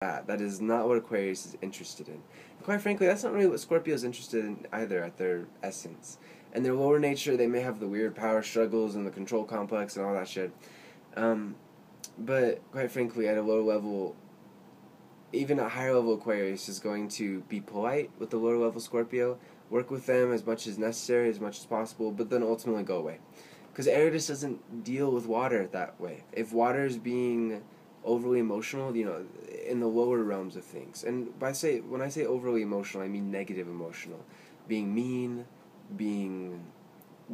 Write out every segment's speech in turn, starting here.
that. That is not what Aquarius is interested in. And quite frankly, that's not really what Scorpio is interested in either at their essence. And their lower nature, they may have the weird power struggles and the control complex and all that shit. But quite frankly, at a low level, even a higher level Aquarius is going to be polite with the lower level Scorpio, work with them as much as necessary, as much as possible, but then ultimately go away. Because air just doesn't deal with water that way. If water is being overly emotional, in the lower realms of things, and when I say overly emotional, I mean negative emotional, being mean, being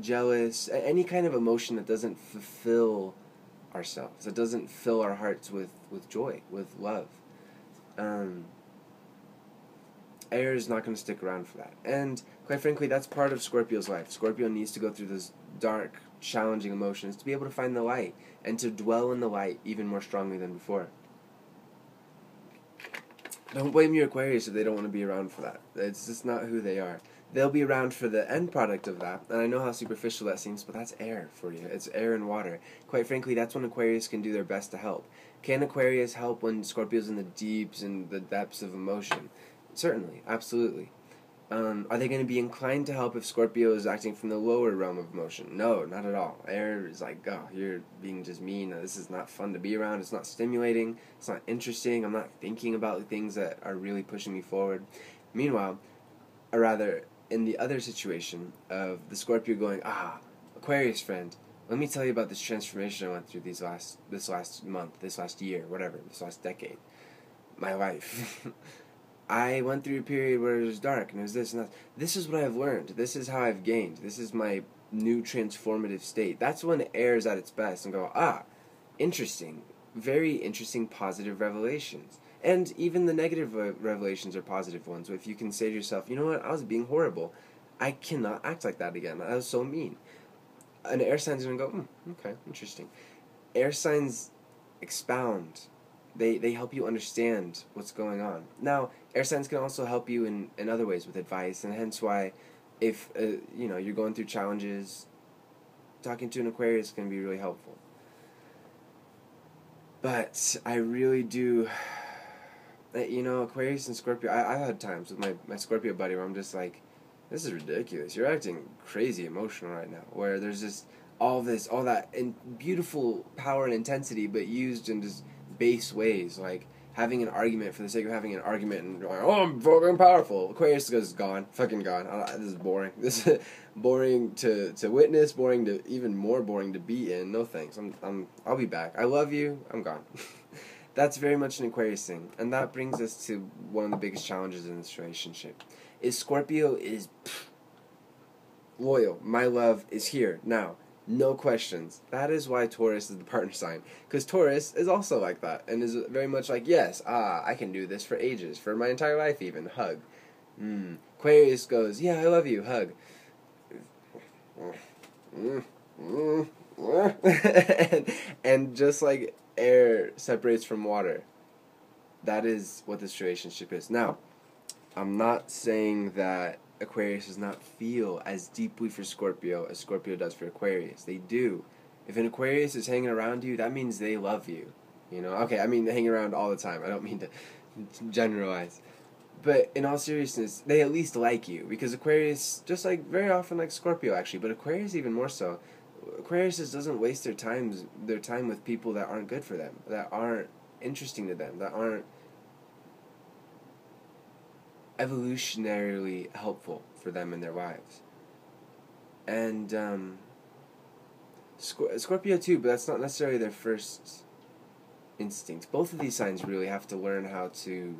jealous, any kind of emotion that doesn't fulfill ourselves, that doesn't fill our hearts with joy, with love. Air is not going to stick around for that. And quite frankly, that's part of Scorpio's life. Scorpio needs to go through those dark, challenging emotions to be able to find the light and to dwell in the light even more strongly than before. Don't blame your Aquarius if they don't want to be around for that. It's just not who they are. They'll be around for the end product of that, and I know how superficial that seems, but that's air for you. It's air and water. Quite frankly, that's when Aquarius can do their best to help. Can Aquarius help when Scorpio's in the deeps and the depths of emotion? Certainly, absolutely. Are they going to be inclined to help if Scorpio is acting from the lower realm of emotion? No, not at all. Air is like, oh, you're being just mean. This is not fun to be around. It's not stimulating. It's not interesting. I'm not thinking about things that are really pushing me forward. Meanwhile, or rather, in the other situation of the Scorpio going, Aquarius friend, let me tell you about this transformation I went through this last month, this last year, whatever, this last decade, my life. I went through a period where it was dark, and it was this and that. This is what I've learned. This is how I've gained. This is my new transformative state. That's when air is at its best and go, interesting. Very interesting positive revelations. And even the negative revelations are positive ones. If you can say to yourself, you know what, I was being horrible. I cannot act like that again. I was so mean. An air sign's going to go, okay, interesting. Air signs expound. They help you understand what's going on. Now, air signs can also help you in other ways with advice, and hence why if you're going through challenges, talking to an Aquarius can be really helpful. But I really do, Aquarius and Scorpio, I've had times with my Scorpio buddy where I'm just like, this is ridiculous. You're acting crazy emotional right now, where there's just all that beautiful power and intensity, but used in just base ways, like having an argument for the sake of having an argument and going, I'm fucking powerful. Aquarius goes, gone, fucking gone. This is boring. This is boring to witness, even more boring to be in. No thanks. I'll be back. I love you. I'm gone. That's very much an Aquarius thing, and that brings us to one of the biggest challenges in this relationship. Scorpio is loyal. My love is here now. No questions. That is why Taurus is the partner sign. Because Taurus is also like that. And is very much like, yes, I can do this for ages. For my entire life even. Hug. Aquarius goes, yeah, I love you. Hug. and just like air separates from water, that is what this relationship is. Now, I'm not saying that Aquarius does not feel as deeply for Scorpio as Scorpio does for Aquarius. They do. If an Aquarius is hanging around you, that means they love you. Okay, I mean hang around all the time. I don't mean to generalize. But in all seriousness, they at least like you. Because Aquarius, just like very often like Scorpio actually, but Aquarius even more so, Aquarius just doesn't waste their time with people that aren't good for them, that aren't interesting to them, that aren't evolutionarily helpful for them in their lives. And Scorpio too, but that's not necessarily their first instinct. Both of these signs really have to learn how to...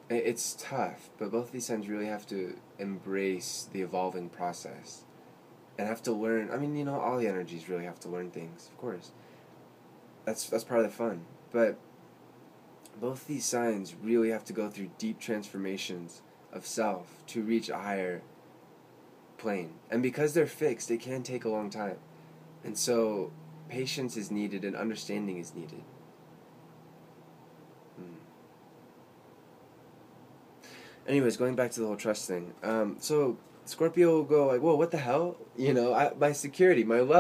It's tough, but both of these signs really have to embrace the evolving process. And have to learn... all the energies really have to learn things, of course. That's part of the fun. But both these signs really have to go through deep transformations of self to reach a higher plane. And because they're fixed, it can take a long time. And so patience is needed and understanding is needed. Anyways, going back to the whole trust thing. So Scorpio will go like, whoa, what the hell? My security, my love.